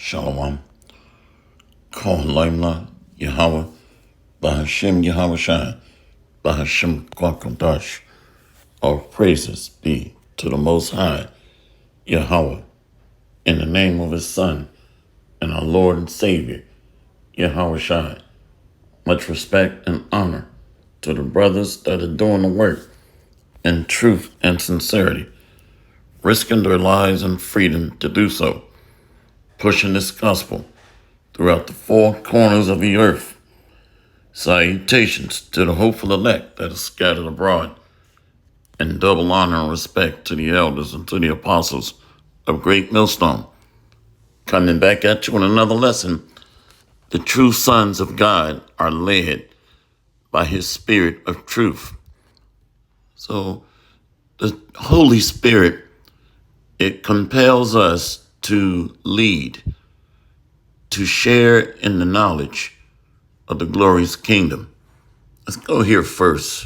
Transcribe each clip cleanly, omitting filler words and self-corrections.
Shalom. Kol Laimla Yahweh Bahashem Yahweh Shai Bahashem Kwakadash. All praises be to the Most High Yahweh in the name of His Son and our Lord and Savior Yahweh Shai. Much respect and honor to the brothers that are doing the work in truth and sincerity, risking their lives and freedom to do so, pushing this gospel throughout the four corners of the earth. Salutations to the hopeful elect that is scattered abroad, and double honor and respect to the elders and to the apostles of Great Millstone. Coming back at you with another lesson. The true sons of God are led by His Spirit of truth. So the Holy Spirit, it compels us to lead, to share in the knowledge of the glorious kingdom. Let's go here first.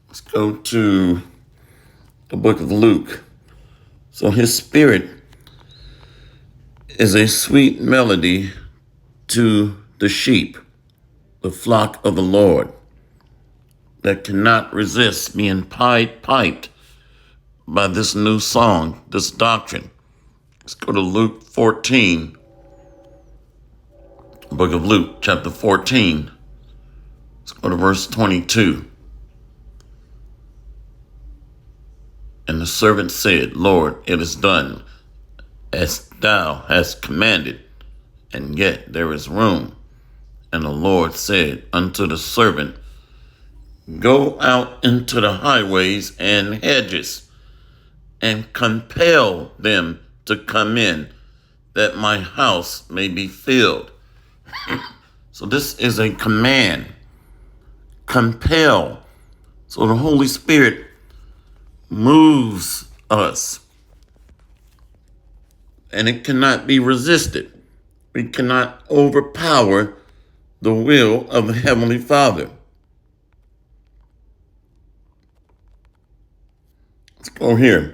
Let's go to the book of Luke. So His Spirit is a sweet melody to the sheep, the flock of the Lord, that cannot resist being piped by this new song, this doctrine. Let's go to Luke 14, book of Luke, chapter 14. Let's go to verse 22. And the servant said, Lord, it is done as thou hast commanded, and yet there is room. And the Lord said unto the servant, Go out into the highways and hedges, and compel them to come in, that my house may be filled. So this is a command. Compel. So the Holy Spirit moves us, and it cannot be resisted. We cannot overpower the will of the Heavenly Father. Let's go here.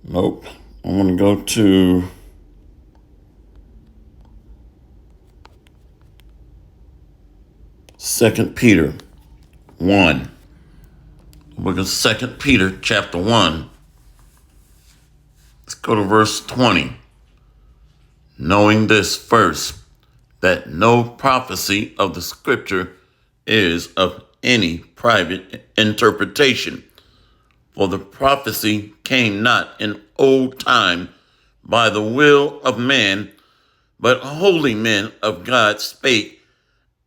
Nope. I'm going to go to Second Peter 1. The book of 2 Peter chapter 1. Let's go to verse 20. Knowing this first, that no prophecy of the scripture is of any private interpretation. For the prophecy came not in old time by the will of man, but holy men of God spake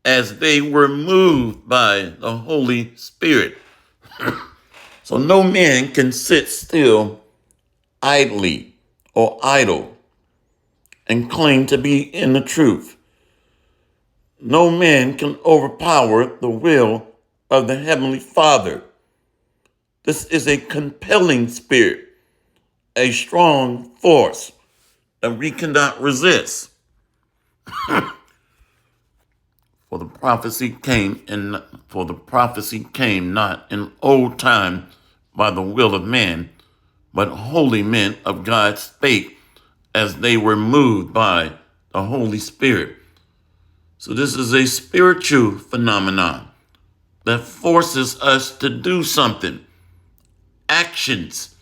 as they were moved by the Holy Spirit. So no man can sit still idly or idle and claim to be in the truth. No man can overpower the will of the Heavenly Father. This is a compelling spirit, a strong force that we cannot resist. For the prophecy came not in old time by the will of man, but holy men of God spake as they were moved by the Holy Spirit. So this is a spiritual phenomenon that forces us to do something. Actions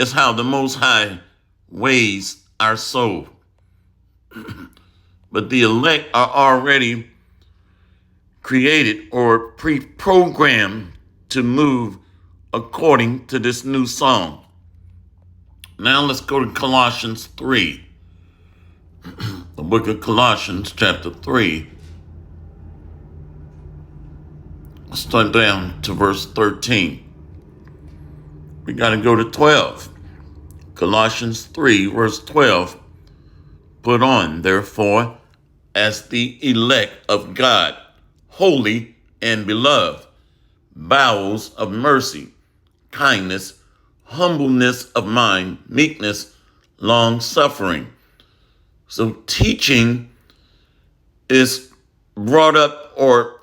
is how the Most High weighs our soul. But the elect are already created or pre-programmed to move according to this new song. Now let's go to Colossians 3. The book of Colossians chapter 3. Let's start down to verse 13. We got to go to 12. Colossians 3, verse 12. Put on, therefore, as the elect of God, holy and beloved, bowels of mercy, kindness, humbleness of mind, meekness, long-suffering. So teaching is brought up or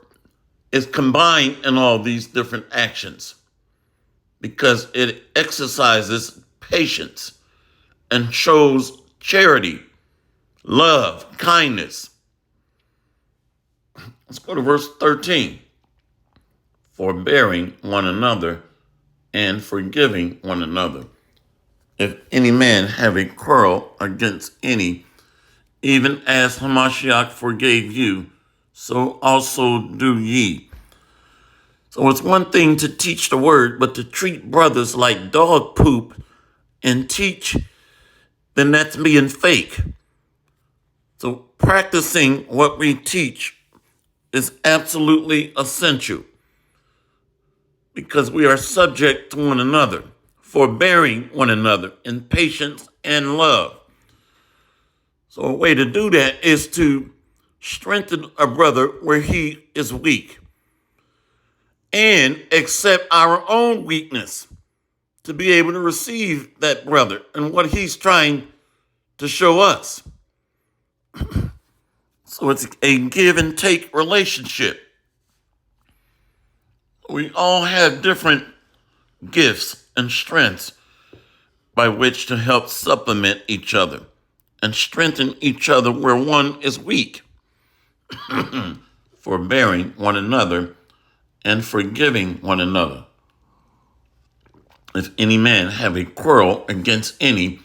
is combined in all these different actions because it exercises patience. and shows charity, love, kindness. Let's go to verse 13. Forbearing one another and forgiving one another. If any man have a quarrel against any, even as Hamashiach forgave you, so also do ye. So it's one thing to teach the word, but to treat brothers like dog poop and teach, then that's being fake. So practicing what we teach is absolutely essential because we are subject to one another, forbearing one another in patience and love. So a way to do that is to strengthen a brother where he is weak and accept our own weakness to be able to receive that brother and what he's trying to show us. So it's a give and take relationship. We all have different gifts and strengths by which to help supplement each other and strengthen each other where one is weak, forbearing one another and forgiving one another. If any man have a quarrel against any,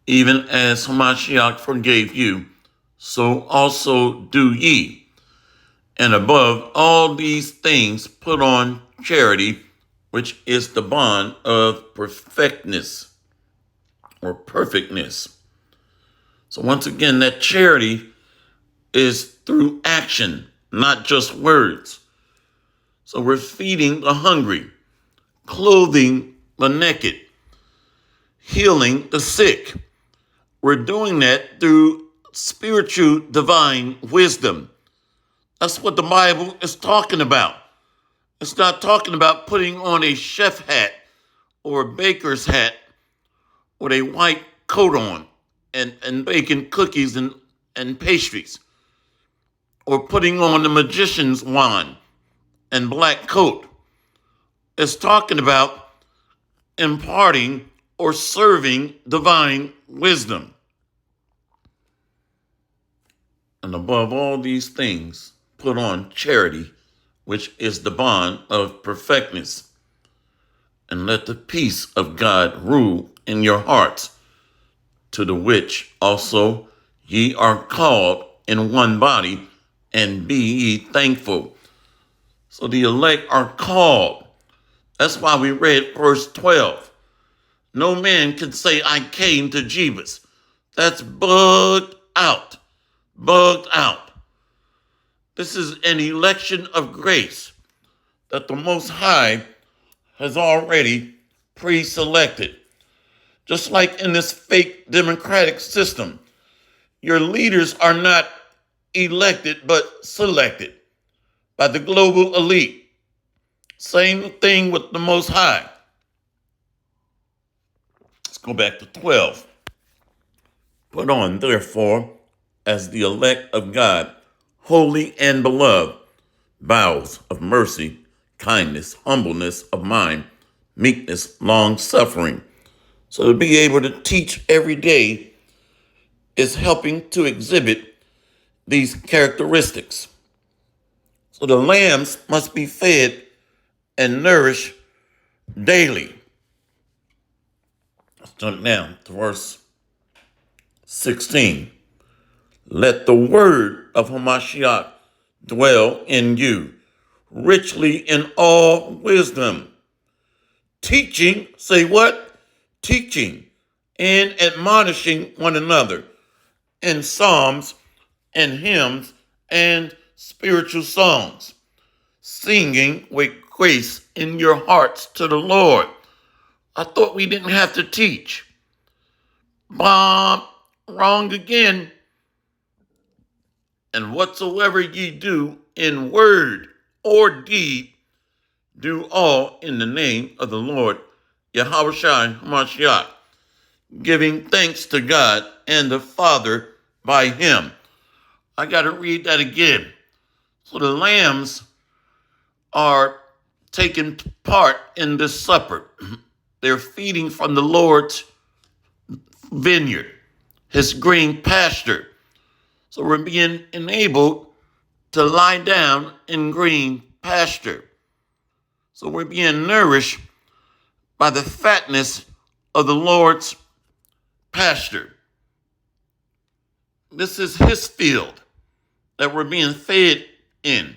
even as Hamashiach forgave you, so also do ye. And above all these things, put on charity, which is the bond of perfectness or perfectness. So once again, that charity is through action, not just words. So we're feeding the hungry, clothing the naked, healing the sick. We're doing that through spiritual divine wisdom. That's what the Bible is talking about. It's not talking about putting on a chef hat or a baker's hat with a white coat on and baking cookies and pastries, or putting on the magician's wand and black coat. It's talking about imparting or serving divine wisdom. And above all these things, put on charity, which is the bond of perfectness. And let the peace of God rule in your hearts, to the which also ye are called in one body, and be ye thankful. So the elect are called. That's why we read verse 12. No man can say, I came to Jebus. That's bugged out. Bugged out. This is an election of grace that the Most High has already pre-selected. Just like in this fake democratic system, your leaders are not elected but selected by the global elite. Same thing with the Most High. Let's go back to 12. Put on, therefore, as the elect of God, holy and beloved, bowels of mercy, kindness, humbleness of mind, meekness, long-suffering. So to be able to teach every day is helping to exhibit these characteristics. So the lambs must be fed and nourished daily. Let's jump down to verse 16. Let the word of Hamashiach dwell in you, richly in all wisdom. Teaching, say what? Teaching and admonishing one another in psalms and hymns and spiritual songs, singing with grace in your hearts to the Lord. I thought we didn't have to teach. Bob, wrong again. And whatsoever ye do in word or deed, do all in the name of the Lord, Yahushua HaMashiach, giving thanks to God and the Father by him. I got to read that again. So the lambs are taking part in this supper. They're feeding from the Lord's vineyard, his green pasture. So we're being enabled to lie down in green pasture. So we're being nourished by the fatness of the Lord's pasture. This is his field that we're being fed in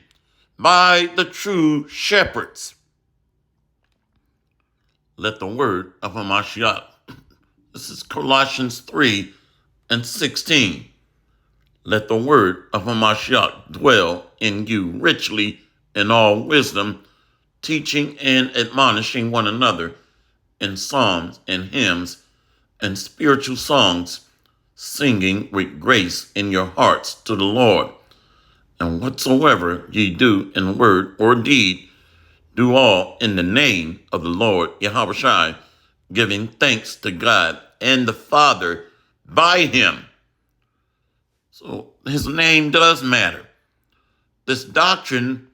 by the true shepherds. Let the word of Hamashiach. This is Colossians 3:16. Let the word of Hamashiach dwell in you richly in all wisdom, teaching and admonishing one another in psalms and hymns and spiritual songs, singing with grace in your hearts to the Lord. And whatsoever ye do in word or deed, do all in the name of the Lord Yahushua, giving thanks to God and the Father by him. So his name does matter. This doctrine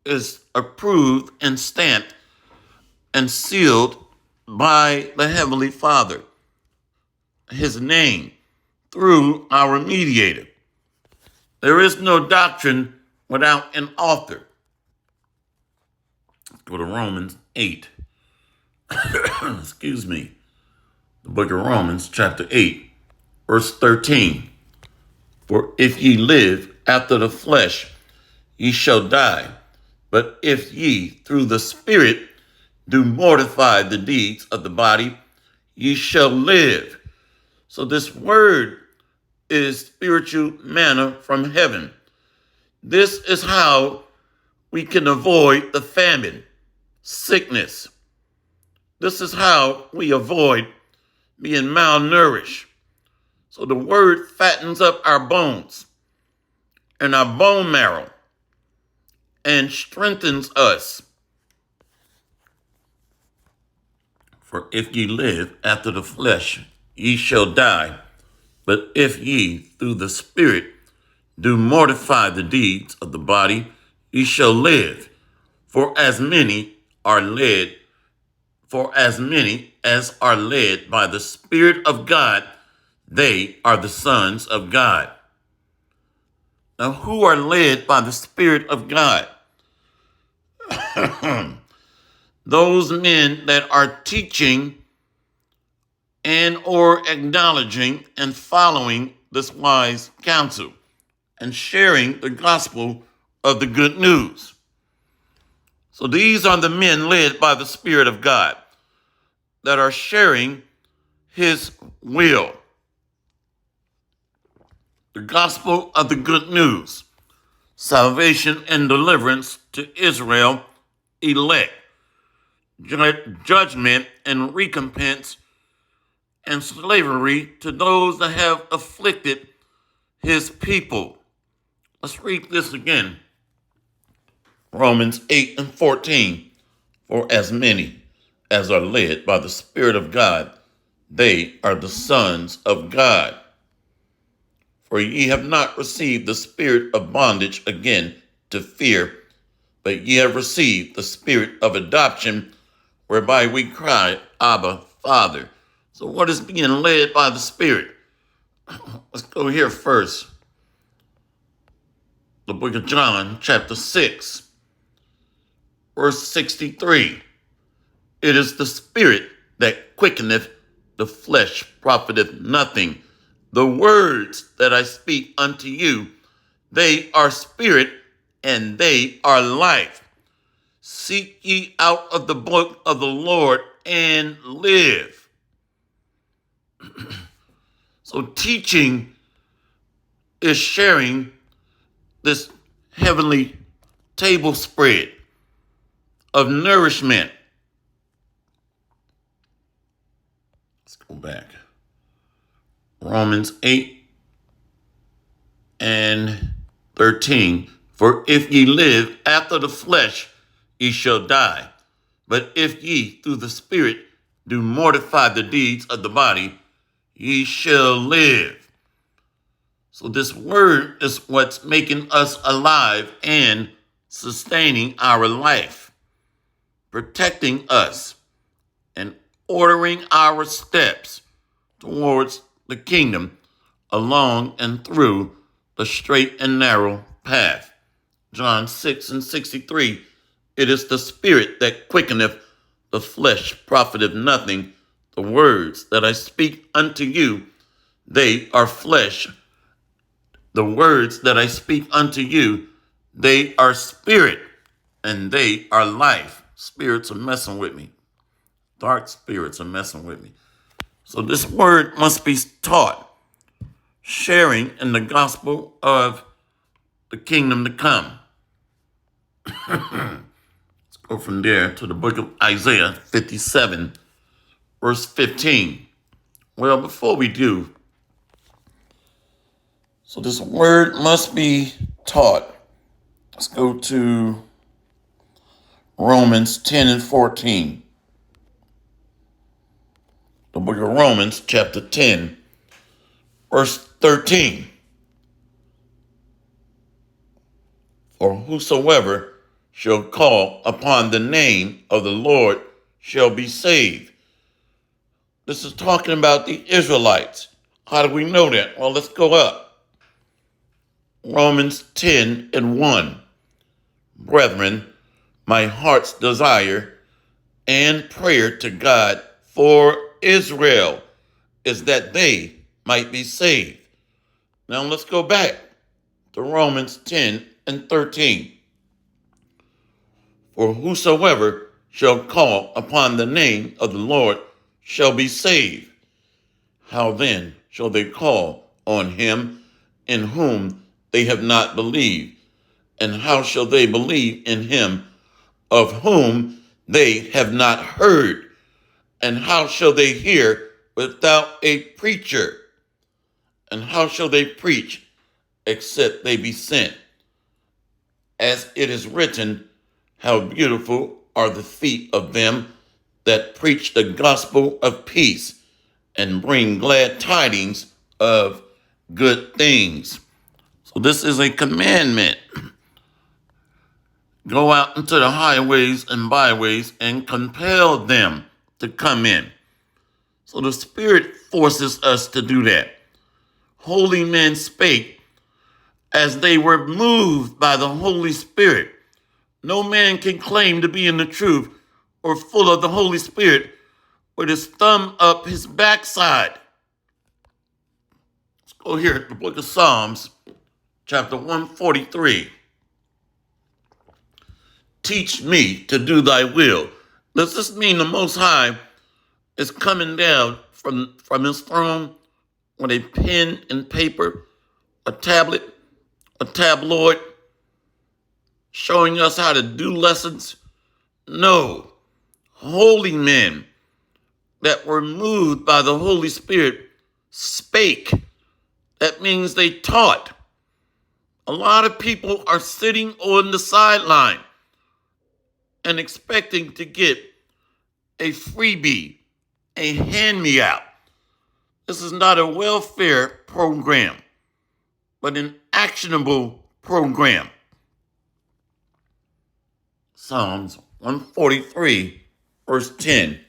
is approved and stamped and sealed by the Heavenly Father, his name, through our mediator. There is no doctrine without an author. Let's go to Romans 8. Excuse me. The book of Romans, chapter 8, verse 13. For if ye live after the flesh, ye shall die. But if ye through the Spirit do mortify the deeds of the body, ye shall live. So this word is spiritual manna from heaven. This is how we can avoid the famine, sickness. This is how we avoid being malnourished. So the word fattens up our bones and our bone marrow and strengthens us. For if ye live after the flesh, ye shall die. But if ye through the Spirit do mortify the deeds of the body, ye shall live. For as many as are led by the Spirit of God, they are the sons of God. Now, who are led by the Spirit of God? Those men that are teaching and or acknowledging and following this wise counsel and sharing the gospel of the good news. So these are the men led by the Spirit of God that are sharing his will. The gospel of the good news, salvation and deliverance to Israel, elect, judgment and recompense and slavery to those that have afflicted his people. Let's read this again. Romans 8:14. For as many as are led by the Spirit of God, they are the sons of God. For ye have not received the spirit of bondage again to fear, but ye have received the spirit of adoption, whereby we cry, Abba, Father. So what is being led by the Spirit? Let's go here first. The book of John, chapter 6, verse 63. It is the Spirit that quickeneth, the flesh profiteth nothing. The words that I speak unto you, they are spirit and they are life. Seek ye out of the book of the Lord and live. So teaching is sharing this heavenly table spread of nourishment. Let's go back. Romans 8:13. For if ye live after the flesh, ye shall die. But if ye through the Spirit do mortify the deeds of the body, ye shall live. So this word is what's making us alive and sustaining our life, protecting us and ordering our steps towards the kingdom along and through the straight and narrow path. John 6:63, it is the spirit that quickeneth, the flesh profiteth nothing. The words that I speak unto you, they are flesh. The words that I speak unto you, they are spirit, and they are life. Spirits are messing with me. Dark spirits are messing with me. So this word must be taught, sharing in the gospel of the kingdom to come. Let's go from there to the book of Isaiah 57, verse 15. Well, before we do, so this word must be taught. Let's go to Romans 10 and 14. The book of Romans, chapter 10, verse 13. For whosoever shall call upon the name of the Lord shall be saved. This is talking about the Israelites. How do we know that? Well, let's go up. Romans 10 and 1. Brethren, my heart's desire and prayer to God for Israel is that they might be saved. Now let's go back to Romans 10 and 13. For whosoever shall call upon the name of the Lord shall be saved. How then shall they call on him in whom they have not believed? And how shall they believe in him of whom they have not heard? And how shall they hear without a preacher? And how shall they preach except they be sent? As it is written, how beautiful are the feet of them that preach the gospel of peace and bring glad tidings of good things. So this is a commandment. Go out into the highways and byways and compel them to come in. So the Spirit forces us to do that. Holy men spake as they were moved by the Holy Spirit. No man can claim to be in the truth or full of the Holy Spirit with his thumb up his backside. Let's go here at the book of Psalms, chapter 143. Teach me to do thy will. Does this mean the Most High is coming down from his throne with a pen and paper, a tablet, a tabloid, showing us how to do lessons? No. Holy men that were moved by the Holy Spirit spake. That means they taught. A lot of people are sitting on the sideline and expecting to get a freebie, a hand-me-out. This is not a welfare program, but an actionable program. Psalms 143, verse 10.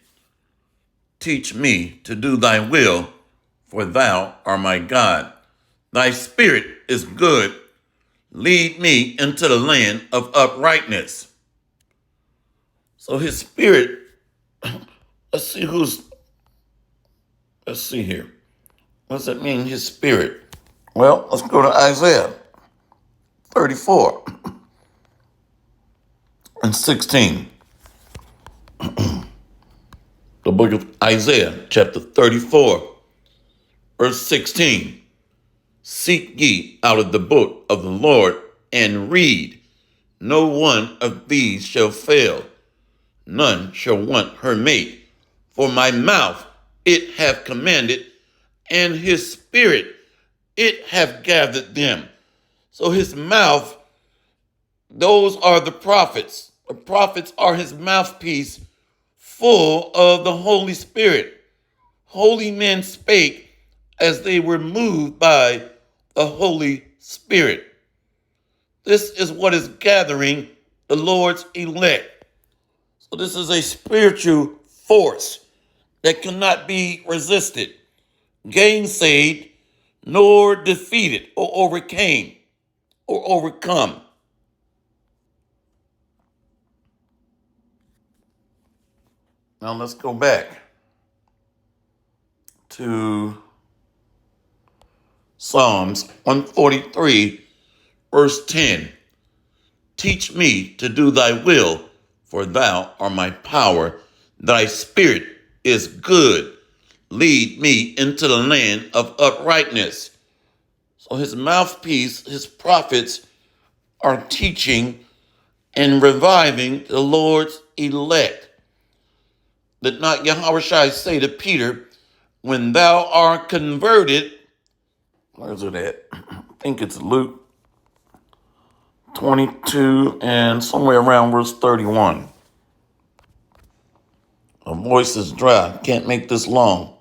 Teach me to do thy will, for thou art my God. Thy spirit is good. Lead me into the land of uprightness. So his spirit, let's see here. What does that mean, his spirit? Well, let's go to Isaiah 34 and 16. The book of Isaiah, chapter 34, verse 16. Seek ye out of the book of the Lord and read. No one of these shall fail. None shall want her mate. For my mouth it hath commanded, and his spirit it hath gathered them. So his mouth, those are the prophets. The prophets are his mouthpiece, full of the Holy Spirit. Holy men spake as they were moved by the Holy Spirit. This is what is gathering the Lord's elect. So this is a spiritual force that cannot be resisted. gainsaid, nor defeated or overcame or overcome. Now let's go back to Psalms 143, verse 10. Teach me to do thy will, for thou art my power. Thy spirit is good. Lead me into the land of uprightness. So his mouthpiece, his prophets, are teaching and reviving the Lord's elect. Did not Yahushua say to Peter, when thou art converted, where's it at? I think it's Luke 22 and somewhere around verse 31. My voice is dry. Can't make this long.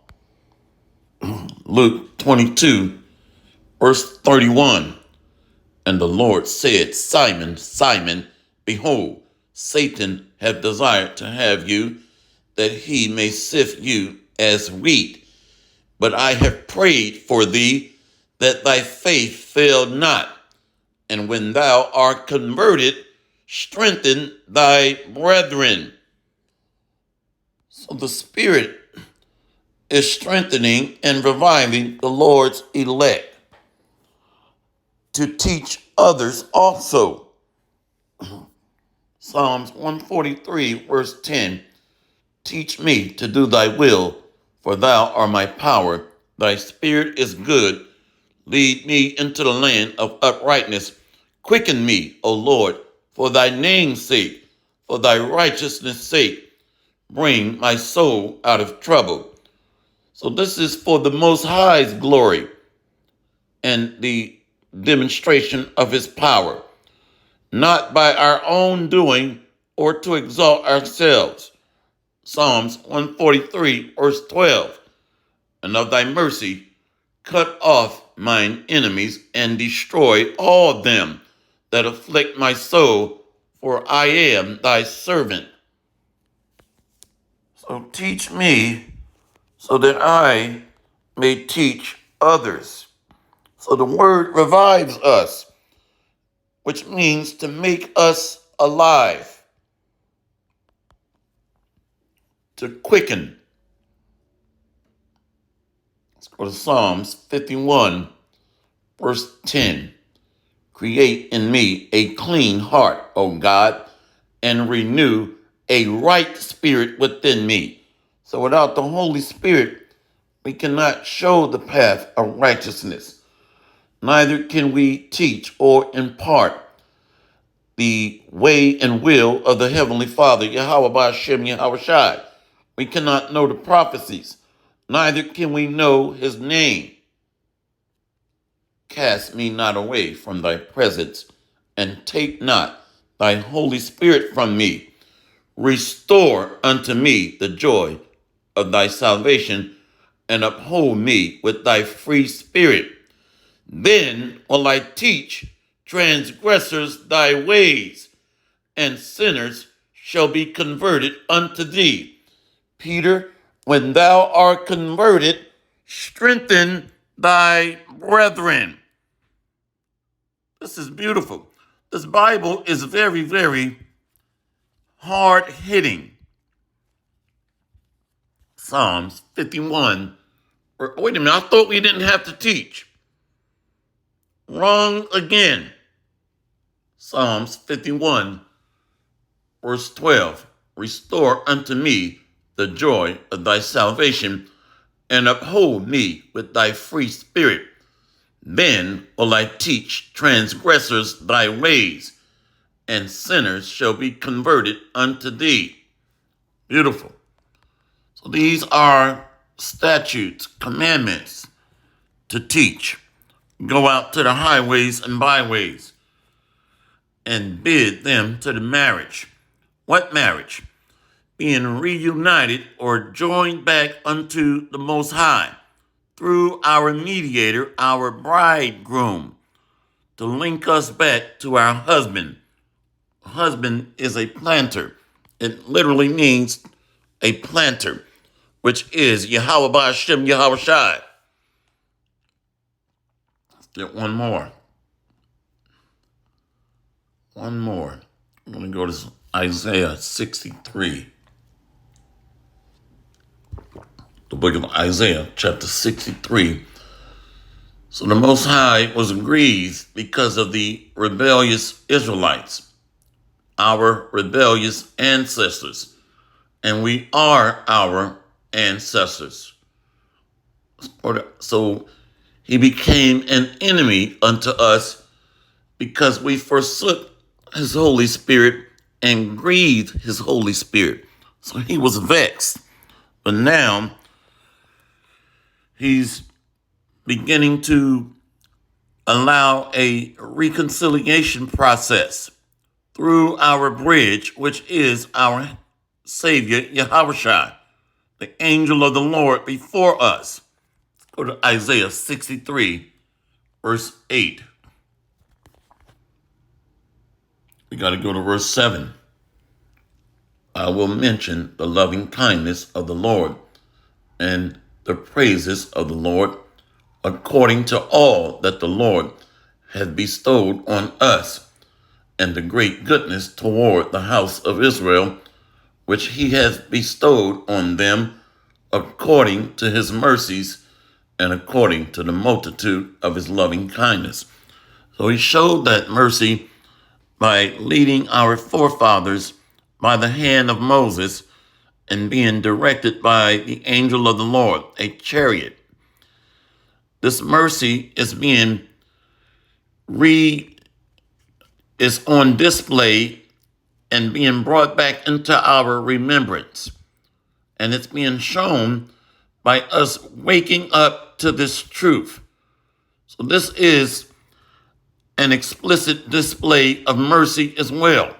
Luke 22, verse 31. And the Lord said, Simon, Simon, behold, Satan hath desired to have you, that he may sift you as wheat. But I have prayed for thee, that thy faith fail not. And when thou art converted, strengthen thy brethren. So the Spirit is strengthening and reviving the Lord's elect to teach others also. Psalms 143, verse 10. Teach me to do thy will, for thou art my power. Thy spirit is good. Lead me into the land of uprightness. Quicken me, O Lord, for thy name's sake, for thy righteousness' sake. Bring my soul out of trouble. So this is for the Most High's glory and the demonstration of his power, not by our own doing or to exalt ourselves. Psalms 143, verse 12. And of thy mercy, cut off mine enemies and destroy all them that afflict my soul, for I am thy servant. So teach me so that I may teach others. So the word revives us, which means to make us alive, to quicken. Let's go to Psalms 51, verse 10. Create in me a clean heart, O God, and renew a right spirit within me. So without the Holy Spirit, we cannot show the path of righteousness. Neither can we teach or impart the way and will of the Heavenly Father, Yahweh Ba'ashem Yahushai. We cannot know the prophecies. Neither can we know his name. Cast me not away from thy presence, and take not thy Holy Spirit from me. Restore unto me the joy of thy salvation, and uphold me with thy free spirit. Then will I teach transgressors thy ways, and sinners shall be converted unto thee. Peter, when thou art converted, strengthen thy brethren. This is beautiful. This Bible is very, very hard-hitting. Psalms 51. Wait a minute, I thought we didn't have to teach. Wrong again. Psalms 51, verse 12. Restore unto me the joy of thy salvation, and uphold me with thy free spirit. Then will I teach transgressors thy ways, and sinners shall be converted unto thee. Beautiful. So these are statutes, commandments to teach. Go out to the highways and byways and bid them to the marriage. What marriage? Being reunited or joined back unto the Most High through our mediator, our bridegroom, to link us back to our husband. Husband is a planter. It literally means a planter, which is Yahweh Ba'ashem Yahushai. Get one more. One more. I'm going to go to Isaiah 63. The book of Isaiah, chapter 63. So the Most High was grieved because of the rebellious Israelites, our rebellious ancestors, and we are our ancestors. So he became an enemy unto us because we forsook his Holy Spirit and grieved his Holy Spirit. So he was vexed. But now he's beginning to allow a reconciliation process through our bridge, which is our Savior, Yahushua, the angel of the Lord before us. Go to Isaiah 63, verse 8. We got to go to verse 7. I will mention the loving kindness of the Lord and the praises of the Lord according to all that the Lord has bestowed on us, and the great goodness toward the house of Israel, which he has bestowed on them according to his mercies and according to the multitude of his loving kindness. So he showed that mercy by leading our forefathers by the hand of Moses and being directed by the angel of the Lord, a chariot. This mercy is is on display and being brought back into our remembrance. And it's being shown by us waking up to this truth. So this is an explicit display of mercy as well,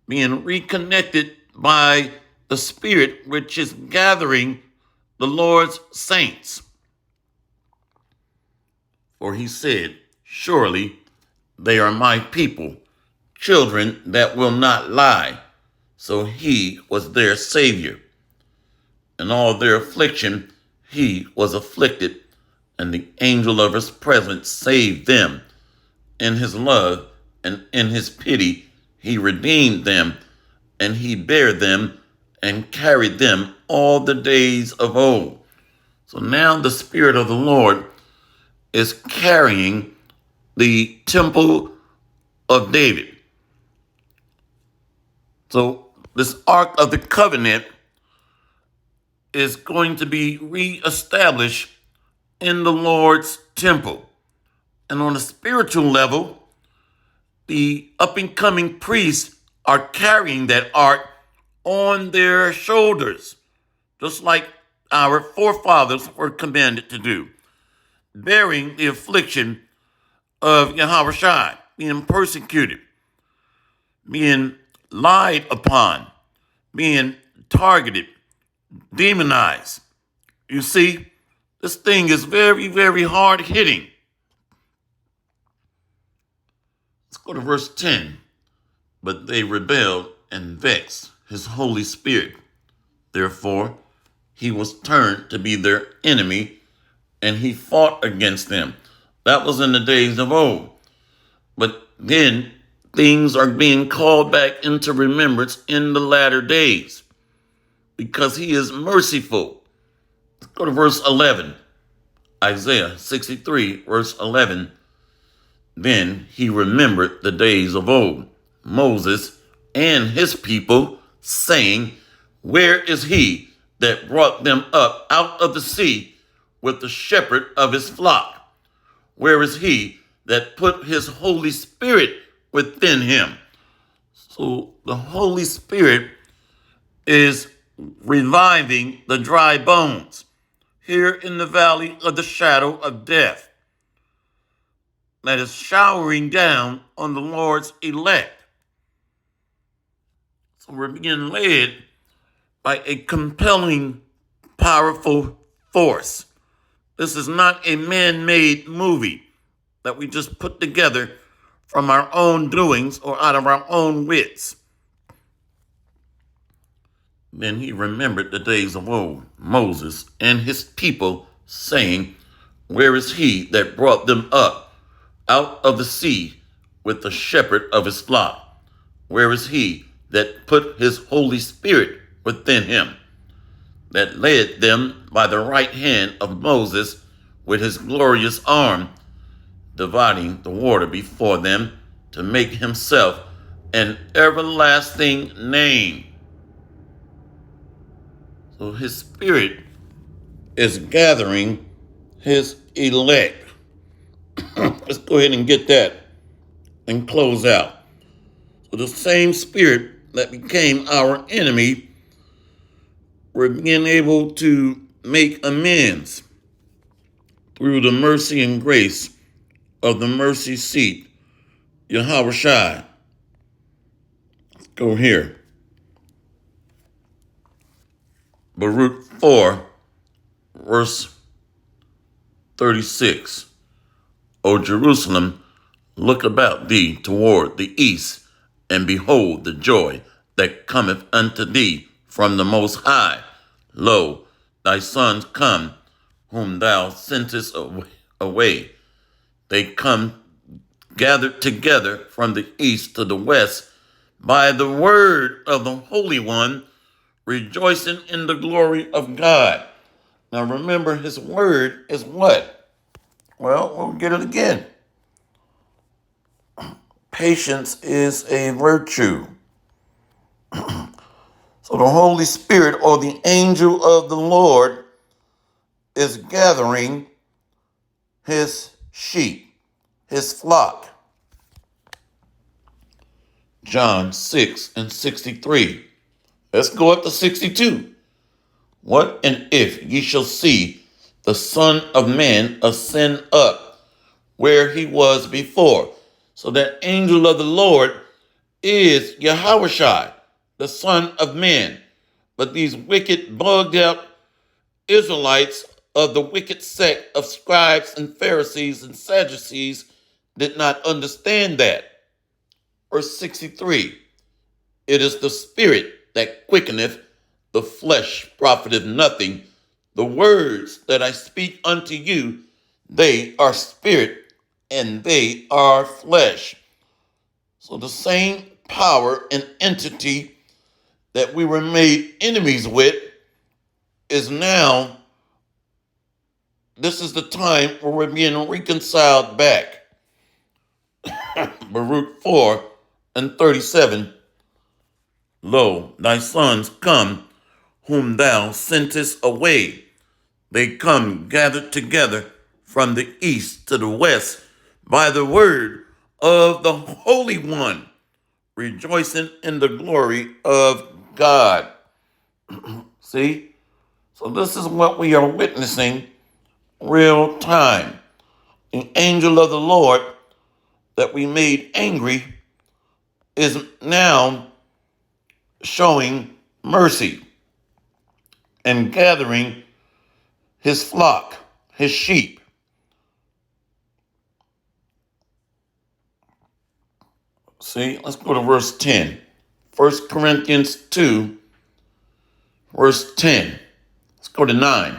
being reconnected by the Spirit, which is gathering the Lord's saints. For he said, surely they are my people, children that will not lie. So he was their Savior. In all their affliction, he was afflicted, and the angel of his presence saved them. In his love and in his pity, he redeemed them, and he bare them and carried them all the days of old. So now the Spirit of the Lord is carrying the temple of David. So this Ark of the Covenant is going to be reestablished in the Lord's temple. And on a spiritual level, the up-and-coming priests are carrying that ark on their shoulders, just like our forefathers were commanded to do, bearing the affliction of Yahushua, being persecuted, being lied upon, being targeted, demonized. You see, this thing is very, very hard hitting. Let's go to verse 10. But they rebelled and vexed his Holy Spirit. Therefore, he was turned to be their enemy, and he fought against them. That was in the days of old. But then things are being called back into remembrance in the latter days because he is merciful. Let's go to verse 11. Isaiah 63, verse 11. Then he remembered the days of old, Moses and his people, saying, where is he that brought them up out of the sea with the shepherd of his flock? Where is he that put his Holy Spirit within him? So the Holy Spirit is reviving the dry bones here in the valley of the shadow of death that is showering down on the Lord's elect. So we're being led by a compelling, powerful force. This is not a man-made movie that we just put together from our own doings or out of our own wits. Then he remembered the days of old, Moses and his people, saying, where is he that brought them up out of the sea with the shepherd of his flock. Where is he that put his Holy Spirit within him, that led them by the right hand of Moses with his glorious arm, dividing the water before them to make himself an everlasting name? So his Spirit is gathering his elect. Let's go ahead and get that and close out. So the same Spirit that became our enemy, we're being able to make amends through the mercy and grace of the mercy seat, Yahweh Shai. Let's go here. Baruch 4, verse 36. O Jerusalem, look about thee toward the east, and behold the joy that cometh unto thee from the Most High. Lo, thy sons come, whom thou sentest away. They come gathered together from the east to the west by the word of the Holy One, rejoicing in the glory of God. Now remember, his word is what? Well, we'll get it again. Patience is a virtue. So the Holy Spirit, or the angel of the Lord, is gathering his sheep, his flock. John 6 and 63. Let's go up to 62. What and if ye shall see the Son of Man ascend up where he was before? So that angel of the Lord is Yahushua, the Son of Man. But these wicked, bugged out Israelites of the wicked sect of scribes and Pharisees and Sadducees did not understand that. Verse 63, it is the Spirit that quickeneth, the flesh profiteth nothing. The words that I speak unto you, they are spirit and they are flesh. So the same power and entity that we were made enemies with is now, this is the time where we're being reconciled back. Baruch 4 and 37. Lo, thy sons come, whom thou sentest away. They come gathered together from the east to the west by the word of the Holy One, rejoicing in the glory of God. See? So this is what we are witnessing real time. The angel of the Lord that we made angry is now showing mercy and gathering his flock, his sheep. See, let's go to verse 10. 1 Corinthians 2, verse 10. Let's go to 9.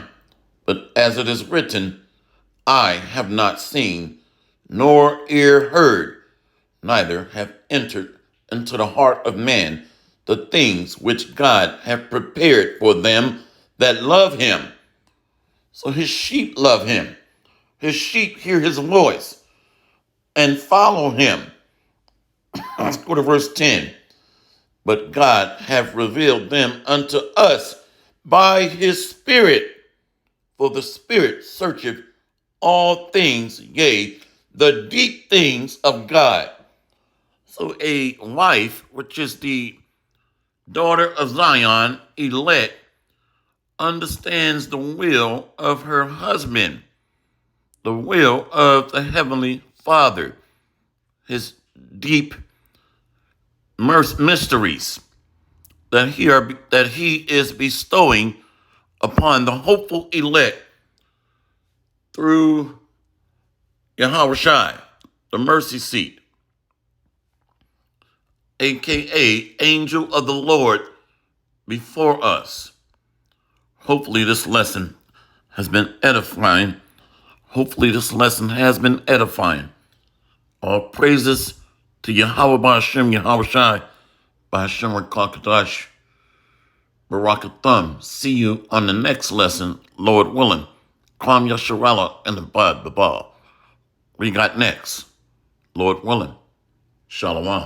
But as it is written, I have not seen, nor ear heard, neither have entered into the heart of man the things which God hath prepared for them that love him. So his sheep love him. His sheep hear his voice and follow him. Let's go to verse 10. But God hath revealed them unto us by his Spirit. For the Spirit searcheth all things, yea, the deep things of God. So a wife, which is the daughter of Zion, elect, understands the will of her husband, the will of the Heavenly Father, his deep mysteries that he is bestowing upon the hopeful elect through Yahweh Shai, the mercy seat, aka angel of the Lord before us. Hopefully this lesson has been edifying. Hopefully this lesson has been edifying. All praises to Yahweh Ba'Hashem, Yahweh Shai, Ba'Hashem Rakakadash, Barakathum. See you on the next lesson, Lord willing. Kwam Yasharala and the Bad Babal. We got next, Lord willing. Shalom.